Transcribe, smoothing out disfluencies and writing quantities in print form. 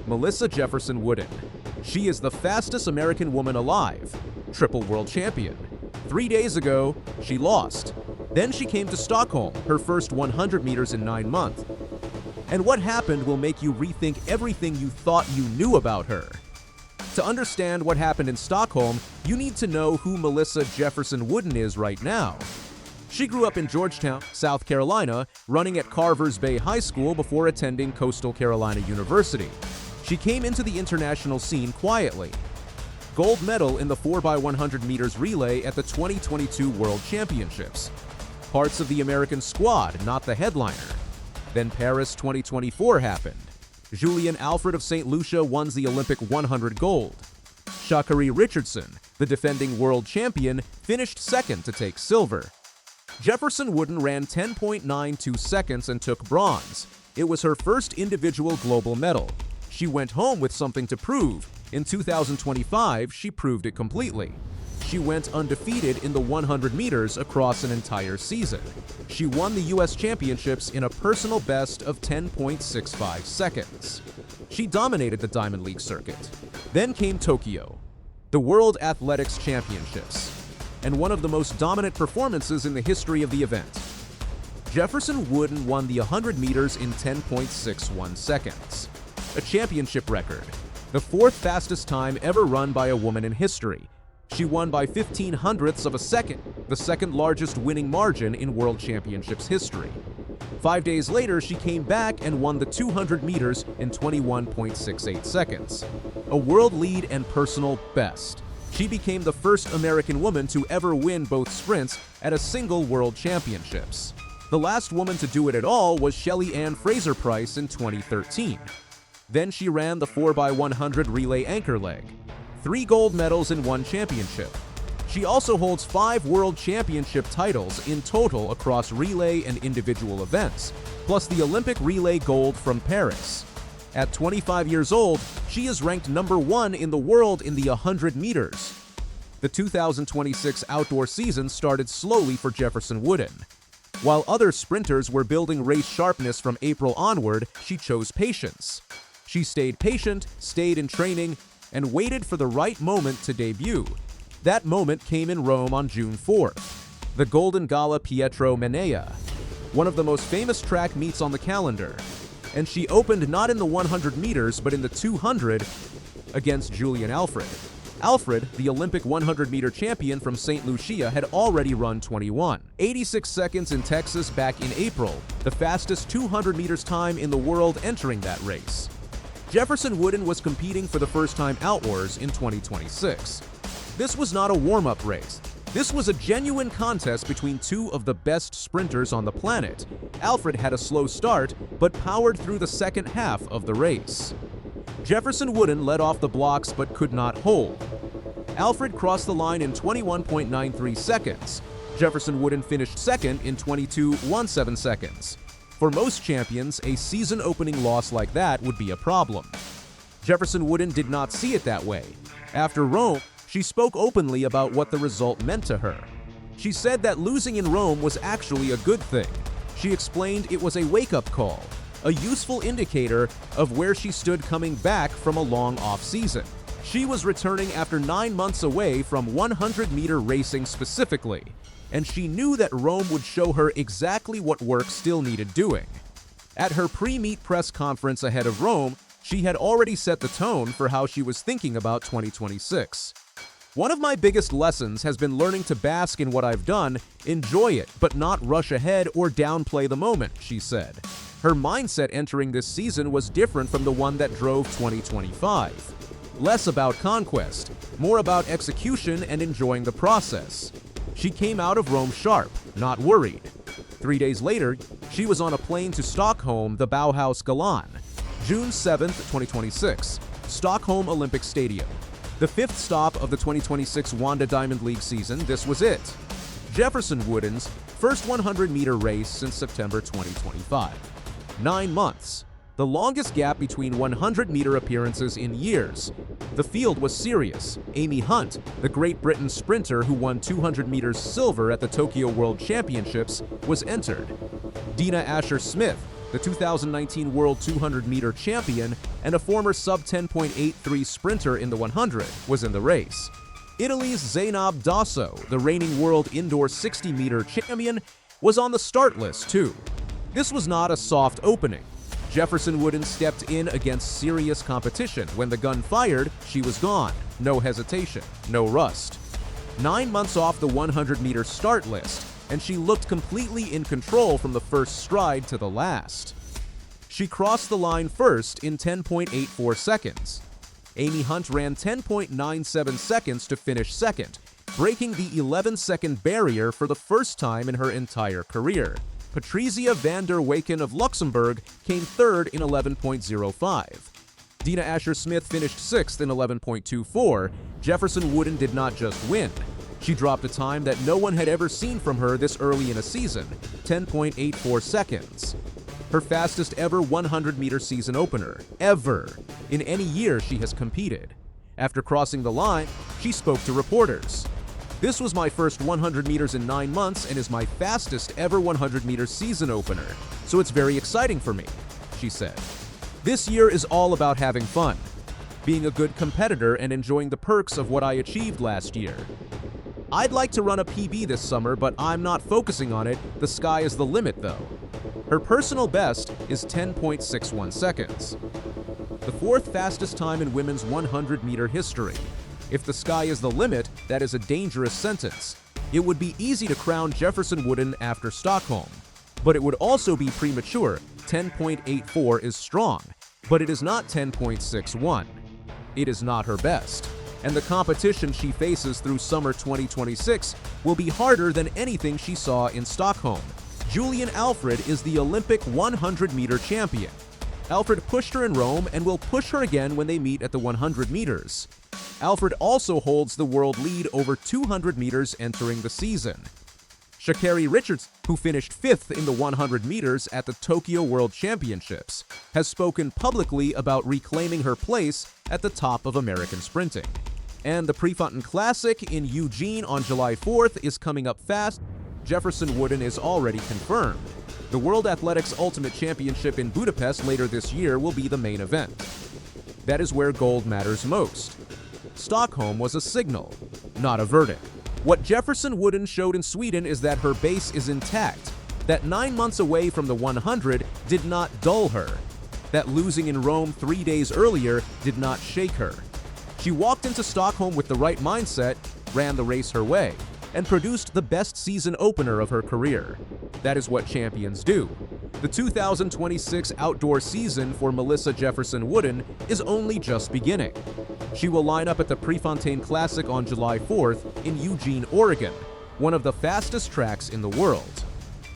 Melissa Jefferson-Wooden. She is the fastest American woman alive, triple world champion. 3 days ago, she lost. Then she came to Stockholm, her first 100 meters in 9 months. And what happened will make you rethink everything you thought you knew about her. To understand what happened in Stockholm, you need to know who Melissa Jefferson-Wooden is right now. She grew up in Georgetown, South Carolina, running at Carvers Bay High School before attending Coastal Carolina University. She came into the international scene quietly. Gold medal in the 4x100 meters relay at the 2022 World Championships. Parts of the American squad, not the headliner. Then Paris 2024 happened. Julien Alfred of St. Lucia won the Olympic 100 gold. Sha'Carri Richardson, the defending world champion, finished second to take silver. Jefferson-Wooden ran 10.92 seconds and took bronze. It was her first individual global medal. She went home with something to prove. In 2025, she proved it completely. She went undefeated in the 100 meters across an entire season. She won the U.S. Championships in a personal best of 10.65 seconds. She dominated the Diamond League circuit. Then came Tokyo, the World Athletics Championships, and one of the most dominant performances in the history of the event. Jefferson-Wooden won the 100 meters in 10.61 seconds, a championship record, the fourth fastest time ever run by a woman in history. She won by 15 hundredths of a second, the second largest winning margin in World Championships history. 5 days later, she came back and won the 200 meters in 21.68 seconds, a world lead and personal best. She became the first American woman to ever win both sprints at a single World Championships. The last woman to do it at all was Shelly Ann Fraser-Pryce in 2013. Then she ran the 4x100 relay anchor leg. 3 gold medals in 1 championship. She also holds 5 world championship titles in total across relay and individual events, plus the Olympic relay gold from Paris. At 25 years old, she is ranked number 1 in the world in the 100 meters. The 2026 outdoor season started slowly for Jefferson-Wooden. While other sprinters were building race sharpness from April onward, she chose patience. She stayed patient, stayed in training, and waited for the right moment to debut. That moment came in Rome on June 4th. The Golden Gala Pietro Mennea, one of the most famous track meets on the calendar. And she opened not in the 100 meters, but in the 200 against Julien Alfred. Alfred, the Olympic 100-meter champion from St. Lucia, had already run 21.86 seconds in Texas back in April, the fastest 200 meters time in the world entering that race. Jefferson-Wooden was competing for the first time outdoors in 2026. This was not a warm-up race. This was a genuine contest between 2 of the best sprinters on the planet. Alfred had a slow start, but powered through the second half of the race. Jefferson-Wooden led off the blocks but could not hold. Alfred crossed the line in 21.93 seconds. Jefferson-Wooden finished second in 22.17 seconds. For most champions, a season-opening loss like that would be a problem. Jefferson-Wooden did not see it that way. After Rome, she spoke openly about what the result meant to her. She said that losing in Rome was actually a good thing. She explained it was a wake-up call, a useful indicator of where she stood coming back from a long off-season. She was returning after 9 months away from 100-meter racing specifically, and she knew that Rome would show her exactly what work still needed doing. At her pre-meet press conference ahead of Rome, she had already set the tone for how she was thinking about 2026. One of my biggest lessons has been learning to bask in what I've done, enjoy it, but not rush ahead or downplay the moment, she said. Her mindset entering this season was different from the one that drove 2025. Less about conquest, more about execution and enjoying the process. She came out of Rome sharp, not worried. 3 days later, she was on a plane to Stockholm, the Bauhaus Galan. June 7, 2026, Stockholm Olympic Stadium. The 5th stop of the 2026 Wanda Diamond League season, this was it. Jefferson-Wooden's first 100-meter race since September 2025. 9 months. The longest gap between 100-meter appearances in years. The field was serious. Amy Hunt, the Great Britain sprinter who won 200 meters silver at the Tokyo World Championships, was entered. Dina Asher-Smith, the 2019 World 200-meter champion and a former sub-10.83 sprinter in the 100, was in the race. Italy's Zaynab Dosso, the reigning world indoor 60-meter champion, was on the start list too. This was not a soft opening. Jefferson-Wooden stepped in against serious competition. When the gun fired, she was gone. No hesitation, no rust. 9 months off the 100-meter start list, and she looked completely in control from the first stride to the last. She crossed the line first in 10.84 seconds. Amy Hunt ran 10.97 seconds to finish second, breaking the 11-second barrier for the first time in her entire career. Patricia van der Weyken of Luxembourg came third in 11.05. Dina Asher-Smith finished sixth in 11.24. Jefferson-Wooden did not just win. She dropped a time that no one had ever seen from her this early in a season, 10.84 seconds. Her fastest ever 100-meter season opener, ever, in any year she has competed. After crossing the line, she spoke to reporters. "This was my first 100 meters in 9 months and is my fastest ever 100-meter season opener, so it's very exciting for me," she said. "This year is all about having fun, being a good competitor and enjoying the perks of what I achieved last year. I'd like to run a PB this summer, but I'm not focusing on it. The sky is the limit, though." Her personal best is 10.61 seconds, the fourth fastest time in women's 100-meter history. If the sky is the limit, that is a dangerous sentence. It would be easy to crown Jefferson-Wooden after Stockholm, but it would also be premature. 10.84 is strong, but it is not 10.61. It is not her best, and the competition she faces through summer 2026 will be harder than anything she saw in Stockholm. Julien Alfred is the Olympic 100-meter champion. Alfred pushed her in Rome and will push her again when they meet at the 100 meters. Alfred also holds the world lead over 200 meters entering the season. Sha'Carri Richardson, who finished 5th in the 100 meters at the Tokyo World Championships, has spoken publicly about reclaiming her place at the top of American sprinting. And the Prefontaine Classic in Eugene on July 4th is coming up fast. Jefferson-Wooden is already confirmed. The World Athletics Ultimate Championship in Budapest later this year will be the main event. That is where gold matters most. Stockholm was a signal, not a verdict. What Jefferson-Wooden showed in Sweden is that her base is intact, that 9 months away from the 100 did not dull her, that losing in Rome 3 days earlier did not shake her. She walked into Stockholm with the right mindset, ran the race her way, and produced the best season opener of her career. That is what champions do. The 2026 outdoor season for Melissa Jefferson-Wooden is only just beginning. She will line up at the Prefontaine Classic on July 4th in Eugene, Oregon, one of the fastest tracks in the world.